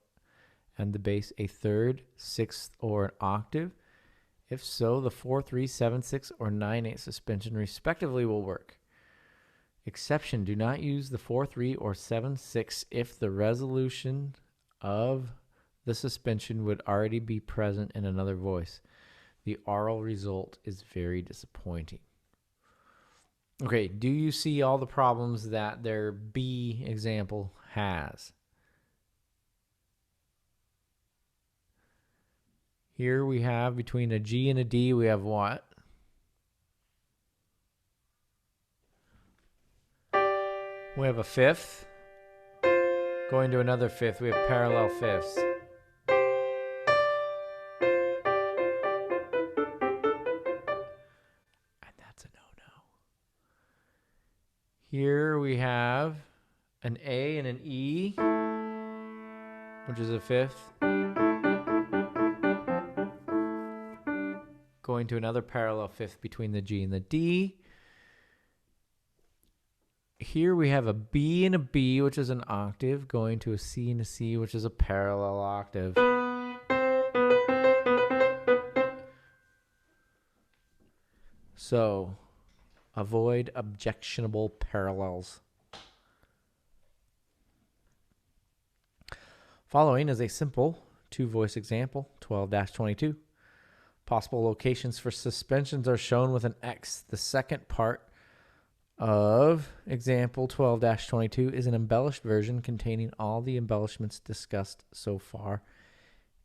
and the bass a third, sixth, or an octave? If so, the 4-3, 7-6, or 9-8 suspension respectively will work. Exception: do not use the 4-3 or 7-6 if the resolution of the suspension would already be present in another voice. The aural result is very disappointing. Okay, do you see all the problems that their B example has? Here we have between a G and a D, we have what? We have a fifth. Going to another fifth, we have parallel fifths. And that's a no-no. Here we have an A and an E, which is a fifth. Going to another parallel fifth between the G and the D. Here we have a B and a B, which is an octave, going to a C and a C, which is a parallel octave. So, avoid objectionable parallels. Following is a simple two-voice example, 12-22. Possible locations for suspensions are shown with an X. The second part of example 12-22 is an embellished version containing all the embellishments discussed so far,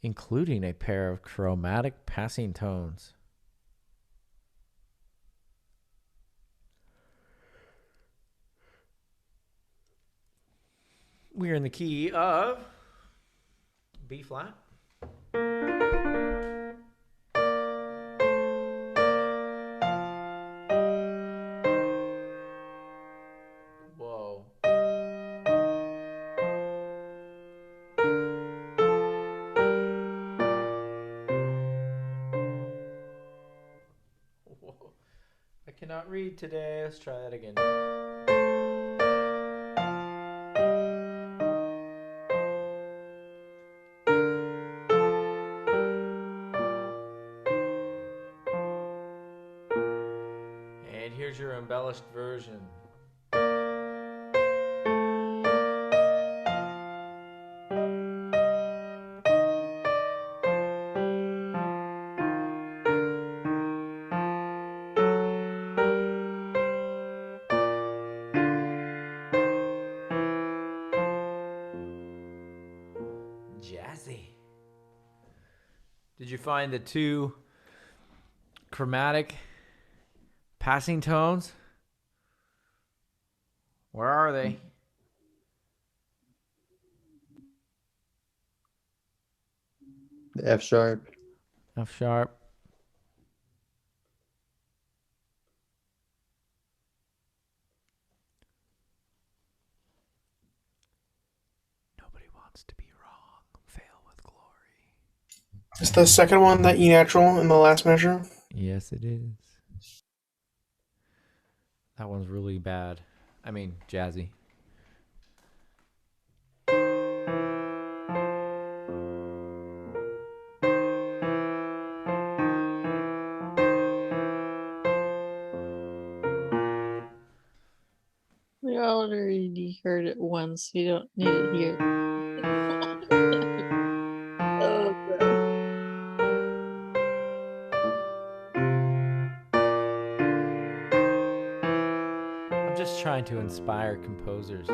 including a pair of chromatic passing tones. We are in the key of B flat. Whoa. Whoa. I cannot read today. Let's try that again. And here's your embellished version. Jazzy. Did you find the two chromatic passing tones? Where are they? The F sharp. F sharp. Nobody wants to be wrong. Fail with glory. Is the second one that E natural in the last measure? Yes, it is. That one's really bad. I mean, jazzy. You already heard it once. You don't need it here. Oh, God. I'm just trying to inspire composers.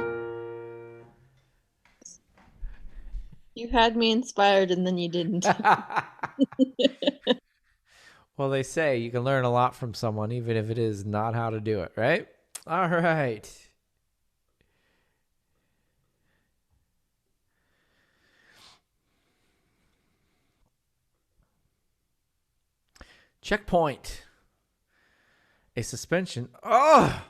You had me inspired and then you didn't. Well, they say you can learn a lot from someone, even if it is not how to do it, right? All right. Checkpoint. A suspension. Oh!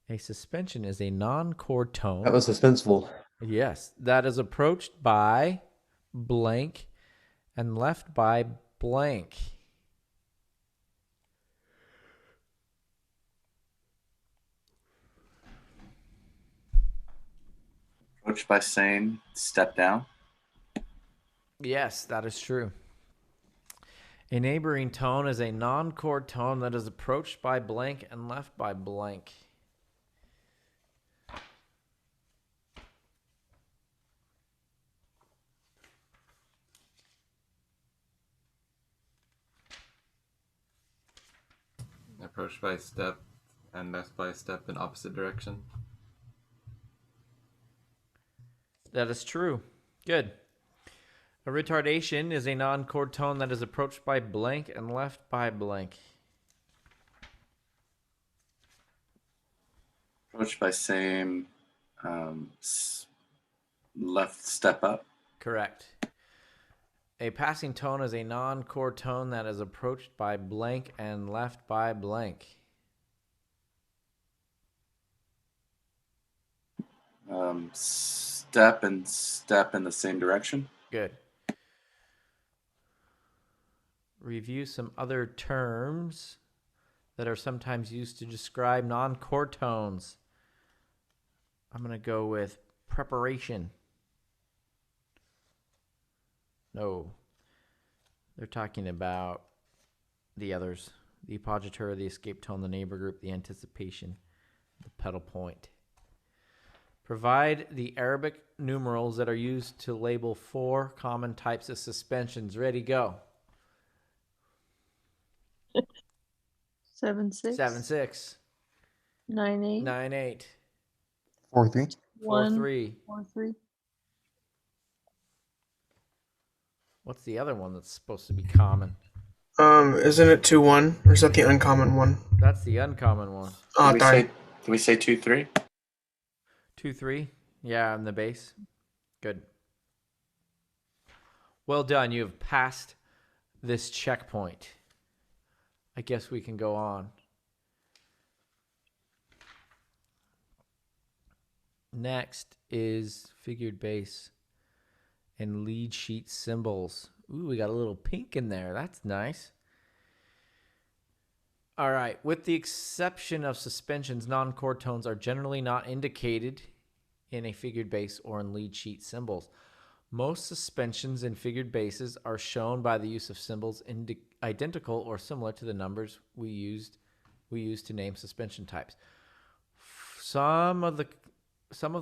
A suspension is a non-chord tone. That was suspenseful. Yes, that is approached by blank and left by blank. Approached by same, step down. Yes, that is true. A neighboring tone is a non-chord tone that is approached by blank and left by blank. Approached by step and left by step in opposite direction. That is true. Good. A retardation is a non-chord tone that is approached by blank and left by blank. Approached by same, left step up. Correct. A passing tone is a non-chord tone that is approached by blank and left by blank. Step and step in the same direction. Good. Review some other terms that are sometimes used to describe non-chord tones. I'm going to go with preparation. No. They're talking about the others. The appoggiatura, the escape tone, the neighbor group, the anticipation, the pedal point. Provide the Arabic numerals that are used to label 4 common types of suspensions. Ready, go. 7-6. 7-6. 9-8. 9-8. 4-3. 4-3. 4-3. What's the other one that's supposed to be common? Isn't it 2-1, or is that the uncommon one? That's the uncommon one. Oh, Did we say 2-3? 2-3. Yeah, on the bass. Good. Well done. You have passed this checkpoint. I guess we can go on. Next is figured bass and lead sheet cymbals. Ooh, we got a little pink in there. That's nice. All right. With the exception of suspensions, non-chord tones are generally not indicated in a figured bass or in lead sheet cymbals. Most suspensions in figured basses are shown by the use of symbols identical or similar to the numbers we use to name suspension types. Some of the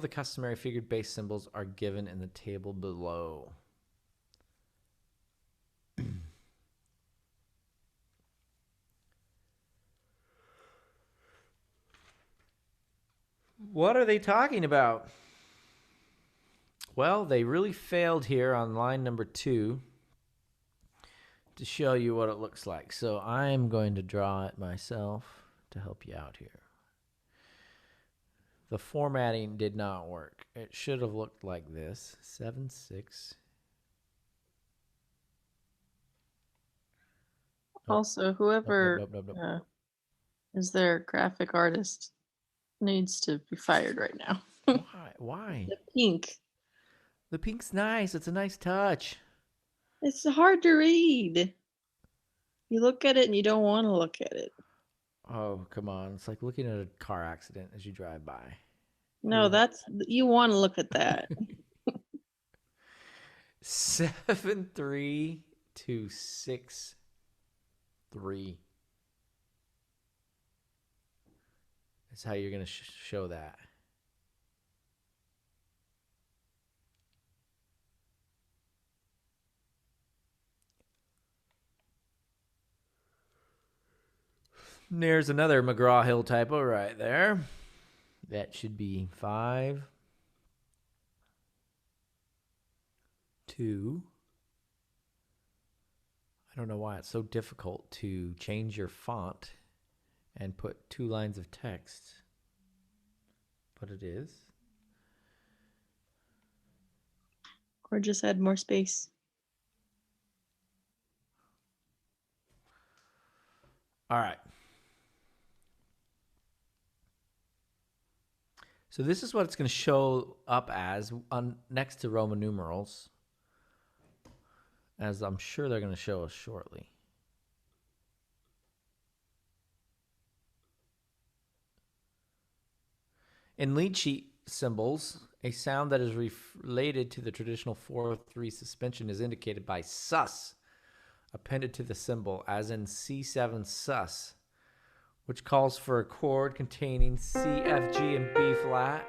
customary figured bass symbols are given in the table below. What are they talking about? Well, they really failed here on line number 2 to show you what it looks like. So I'm going to draw it myself to help you out here. The formatting did not work. It should have looked like this. 7-6. Also, whoever Nope. is their graphic artist needs to be fired right now. Why? The pink. The pink's nice. It's a nice touch. It's hard to read. You look at it and you don't want to look at it. Oh, come on. It's like looking at a car accident as you drive by. No, you want to look at that. 7-3 to 6-3. That's how you're going to show that. There's another McGraw-Hill typo right there. That should be 5, 2. I don't know why it's so difficult to change your font and put 2 lines of text, but it is. Or just add more space. All right. So this is what it's going to show up as next to Roman numerals, as I'm sure they're going to show us shortly. In lead sheet symbols, a sound that is related to the traditional 4-3 suspension is indicated by sus appended to the symbol, as in C7 sus, which calls for a chord containing C, F, G, and B flat.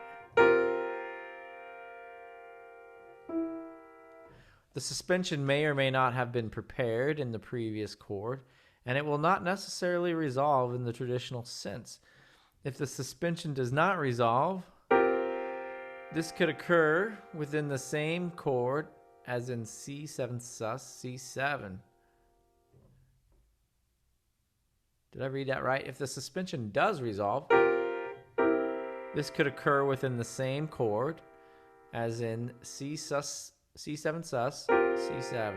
The suspension may or may not have been prepared in the previous chord, and it will not necessarily resolve in the traditional sense. If the suspension does not resolve, this could occur within the same chord as in C7 sus, C7. Did I read that right? If the suspension does resolve, this could occur within the same chord as in C sus, C7 sus, C7.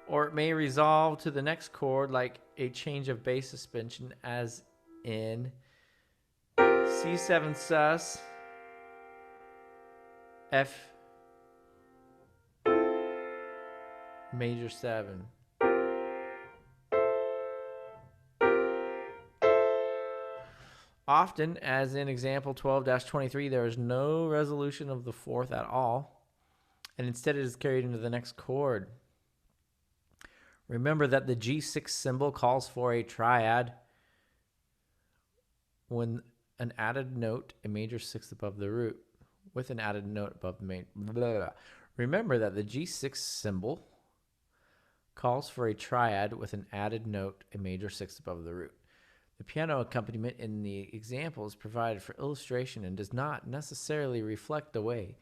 Or it may resolve to the next chord like a change of bass suspension as in C7 sus, F major 7. Often, as in example 12-23, there is no resolution of the fourth at all, and instead it is carried into the next chord. Remember that the G6 symbol calls for a triad when an added note, a major sixth above the root, with an added note above the main. Blah, blah, blah. Remember that the G6 symbol calls for a triad with an added note, a major sixth above the root. The piano accompaniment in the example is provided for illustration and does not necessarily reflect the way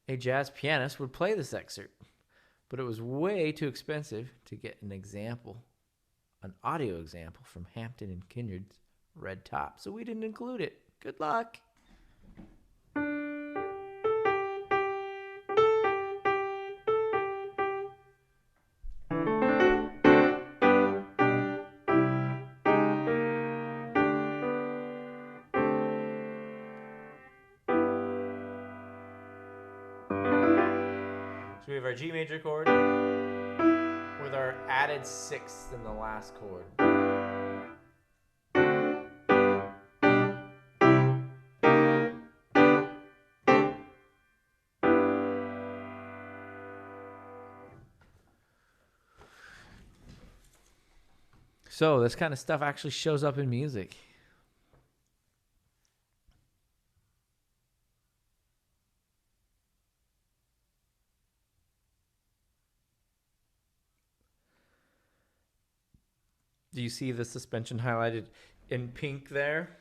a jazz pianist would play this excerpt. But it was way too expensive to get an example, an audio example from Hampton and Kindred's Red Top, so we didn't include it. Good luck. So we have our G major chord with our added sixth in the last chord. So this kind of stuff actually shows up in music. Do you see the suspension highlighted in pink there?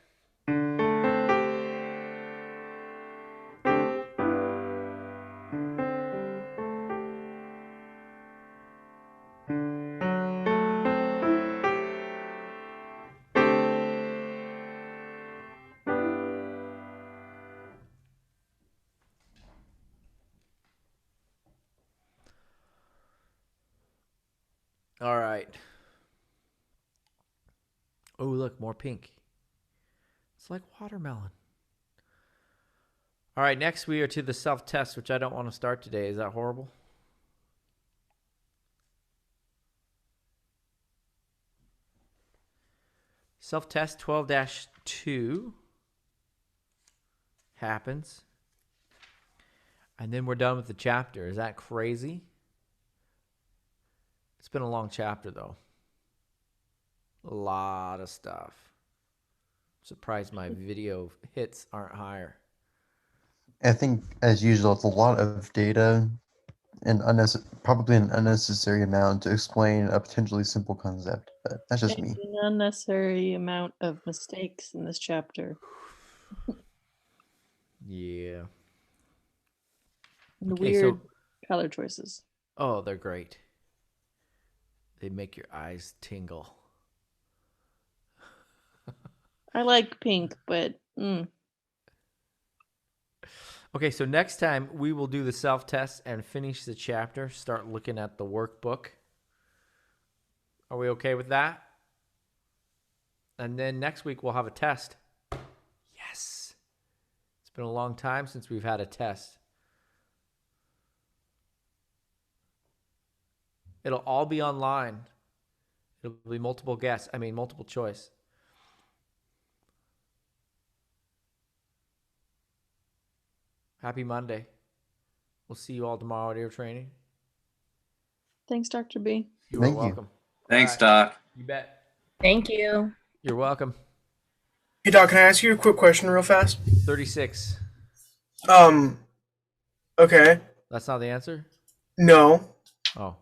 All right. Oh, look, more pink. It's like watermelon. All right, next we are to the self-test, which I don't want to start today. Is that horrible? Self-test 12-2 happens. And then we're done with the chapter. Is that crazy? It's been a long chapter, though. A lot of stuff. Surprised my video hits aren't higher. I think, as usual, it's a lot of data and probably an unnecessary amount to explain a potentially simple concept. But that's just There's me. an unnecessary amount of mistakes in this chapter. Yeah. And Okay, so- weird color choices. Oh, they're great. They make your eyes tingle. I like pink, but Okay, so next time we will do the self-test and finish the chapter. Start looking at the workbook. Are we okay with that? And then next week we'll have a test. Yes. It's been a long time since we've had a test. It'll all be online. It'll be multiple choice. Happy Monday. We'll see you all tomorrow at Air Training. thanks, Dr. B. You Thank are you. welcome. Thanks, All right. Doc. You bet. Thank you. You're welcome. Hey, Doc, can I ask you a quick question real fast? 36. Okay. That's not the answer? No. Oh.